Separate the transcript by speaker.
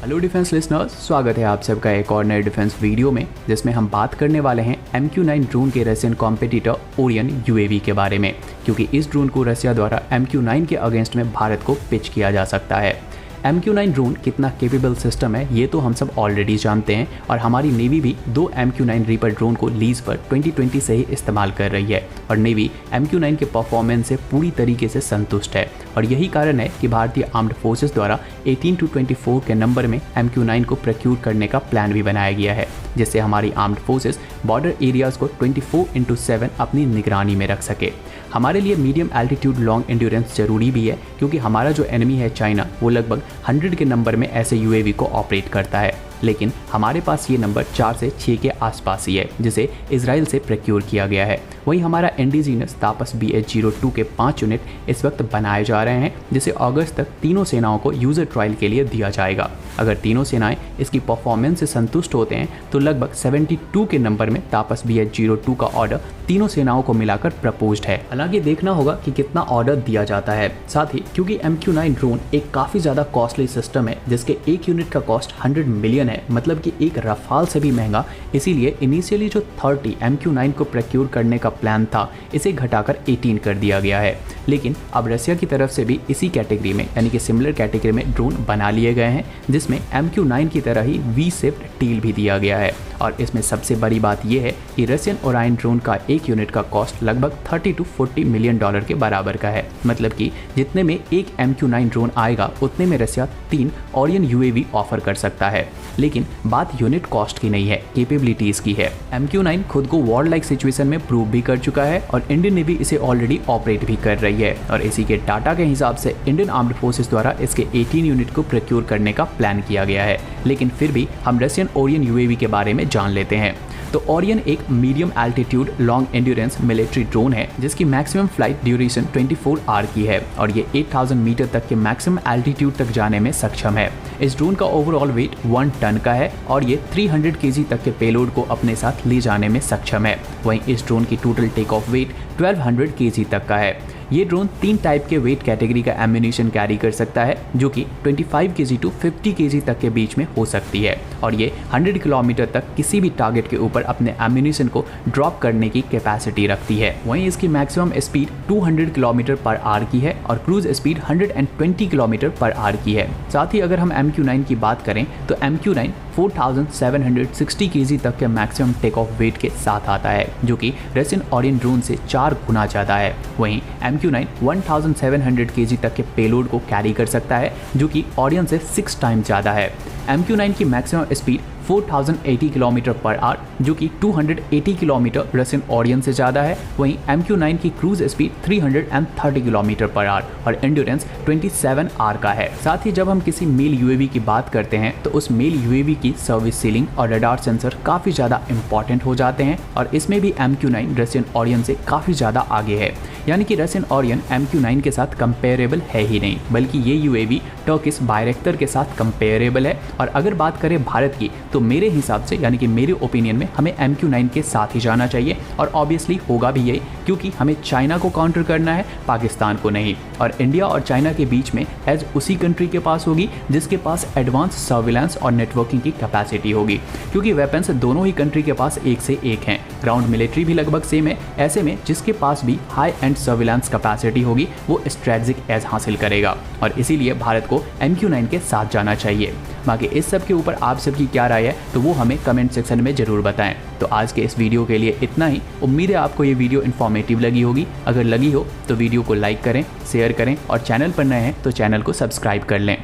Speaker 1: Hello defence listeners, स्वागत है आप सबका एक और नए डिफेंस वीडियो में, जिसमें हम बात करने वाले हैं MQ-9 ड्रोन के रशियन कॉम्पिटिटर ओरियन UAV के बारे में, क्योंकि इस ड्रोन को रशिया द्वारा MQ-9 के अगेंस्ट में भारत को पिच किया जा सकता है। MQ-9 ड्रोन कितना केपेबल सिस्टम है ये तो हम सब ऑलरेडी जानते हैं, और हमारी नेवी भी 2 MQ-9 रीपर ड्रोन को लीज पर 2020 से ही इस्तेमाल कर रही है, और नेवी MQ-9 के परफॉर्मेंस से पूरी तरीके से संतुष्ट है। और यही कारण है कि भारतीय आर्म्ड फोर्सेस द्वारा 18 to 24 के नंबर में MQ-9 को प्रोक्यूर करने का प्लान भी बनाया गया है, जिससे हमारी आर्म्ड फोर्सेस बॉर्डर एरियाज को 24/7 अपनी निगरानी में रख सके। हमारे लिए मीडियम एल्टीट्यूड लॉन्ग एंड्योरेंस जरूरी भी है, क्योंकि हमारा जो एनिमी है चाइना, वो लगभग 100 के नंबर में ऐसे UAV को ऑपरेट करता है, लेकिन हमारे पास ये नंबर 4 से 6 के आसपास ही है, जिसे इजराइल से प्रोक्योर किया गया है। वहीं हमारा इंडिजीनियस तापस BH-02 के 5 यूनिट इस वक्त बनाए जा रहे हैं, जिसे अगस्त तक तीनों सेनाओं को यूजर ट्रायल के लिए दिया जाएगा। अगर तीनों सेनाएं इसकी परफॉर्मेंस से संतुष्ट होते हैं तो लगभग 72 के नंबर में तापस BH-02 का ऑर्डर तीनों सेनाओं को मिलाकर प्रपोज्ड है। हालांकि देखना होगा कि कितना ऑर्डर दिया जाता है। साथ ही क्योंकि MQ-9 ड्रोन एक काफ़ी ज़्यादा कॉस्टली सिस्टम है, जिसके एक यूनिट का कॉस्ट 100 मिलियन है, मतलब कि एक रफाल से भी महंगा, इसीलिए इनिशियली जो 30 MQ-9 को प्रोक्योर करने का प्लान था, इसे घटाकर 18 कर दिया गया है। लेकिन अब रशिया की तरफ से भी इसी कैटेगरी में, यानी कि सिमिलर कैटेगरी में ड्रोन बना लिए गए हैं, जिसमें MQ-9 की तरह ही V-shaped टील भी दिया गया है। और इसमें सबसे बड़ी बात यह है कि रशियन ओरायन ड्रोन का एक यूनिट का कॉस्ट लगभग 30 to 40 मिलियन डॉलर के बराबर का है, मतलब कि जितने में एक MQ-9 ड्रोन आएगा उतने में रशिया 3 ओरियन UAV ऑफर कर सकता है। लेकिन बात यूनिट कॉस्ट की नहीं है, कैपेबिलिटीज की है। MQ-9 खुद को वॉर लाइक सिचुएशन में प्रूव भी कर चुका है, और इंडियन नेवी इसे ऑलरेडी ऑपरेट भी कर रही है, और इसी के डाटा के हिसाब से इंडियन आर्म्ड फोर्सेस द्वारा इसके 18 यूनिट को प्रोक्योर करने का प्लान किया गया है। लेकिन फिर भी हम रशियन ओरियन UAV के बारे में जान लेते हैं। तो ओरियन एक medium altitude long endurance military drone है, जिसकी मैक्सिमम फ्लाइट ड्यूरेशन 24 आवर की है, और ये 8000 मीटर तक के मैक्सिमम एल्टीट्यूड तक जाने में सक्षम है। इस ड्रोन का ओवरऑल वेट 1 टन का है, और ये 300 kg तक के पेलोड को अपने साथ ले जाने में सक्षम है। वहीं इस ड्रोन की total take off weight 1200 kg तक का है। ये ड्रोन 3 टाइप के वेट कैटेगरी का एम्यूनिशन कैरी कर सकता है, जो कि 25 kg to 50 kg तक के बीच में हो सकती है, और ये 100 किलोमीटर तक किसी भी टारगेट के ऊपर अपने एम्यूनिशन को ड्रॉप करने की कैपेसिटी रखती है। वहीं इसकी maximum speed 200 kilometre per hour की है, और cruise speed 120 kilometre per hour की है। साथ ही अगर हम MQ-9 की बात करें तो MQ-9 4760 kg तक के मैक्सिमम टेक ऑफ वेट के साथ आता है, जो कि रशियन ओरियन ड्रोन से 4 गुना ज़्यादा है। वहीं MQ-9 1700 kg तक के पेलोड को कैरी कर सकता है, जो कि ओरियन से 6 टाइम ज़्यादा है। MQ-9 की maximum speed 4080 kilometre per hour, जो कि 280 किलोमीटर रशियन ओरियन से ज़्यादा है। वहीं MQ-9 की cruise speed 330 kilometre per hour और एंड्योरेंस 27 आवर का है। साथ ही जब हम किसी मेल UAV की बात करते हैं तो उस मेल UAV की सर्विस सीलिंग और रडार सेंसर काफ़ी ज़्यादा इंपॉर्टेंट हो जाते हैं, और इसमें भी MQ-9 रशियन ओरियन से काफ़ी ज़्यादा आगे है। यानी कि रशियन ओरियन MQ-9 के साथ कंपेरेबल है ही नहीं, बल्कि ये UAV टर्किश बायरेक्टर के साथ कंपेरेबल है। और अगर बात करें भारत की, तो मेरे हिसाब से, यानी कि मेरे ओपिनियन में, हमें MQ-9 के साथ ही जाना चाहिए, और ऑब्वियसली होगा भी यही, क्योंकि हमें चाइना को काउंटर करना है, पाकिस्तान को नहीं। और इंडिया और चाइना के बीच में एज उसी कंट्री के पास होगी जिसके पास एडवांस सर्विलांस और नेटवर्किंग की कैपेसिटी होगी, क्योंकि वेपन्स दोनों ही कंट्री के पास एक से एक हैं। ग्राउंड मिलिट्री भी लगभग सेम है। ऐसे में जिसके पास भी हाई एंड सर्विलांस कैपेसिटी होगी वो स्ट्रेटेजिक एज हासिल करेगा, और इसीलिए भारत को MQ-9 के साथ जाना चाहिए। बाकी इस सब के ऊपर आप सबकी क्या राय है तो वो हमें कमेंट सेक्शन में ज़रूर बताएं। तो आज के इस वीडियो के लिए इतना ही। उम्मीद है आपको ये वीडियो इन्फॉर्मेटिव लगी होगी। अगर लगी हो तो वीडियो को लाइक करें, शेयर करें, और चैनल पर नए हैं तो चैनल को सब्सक्राइब कर लें।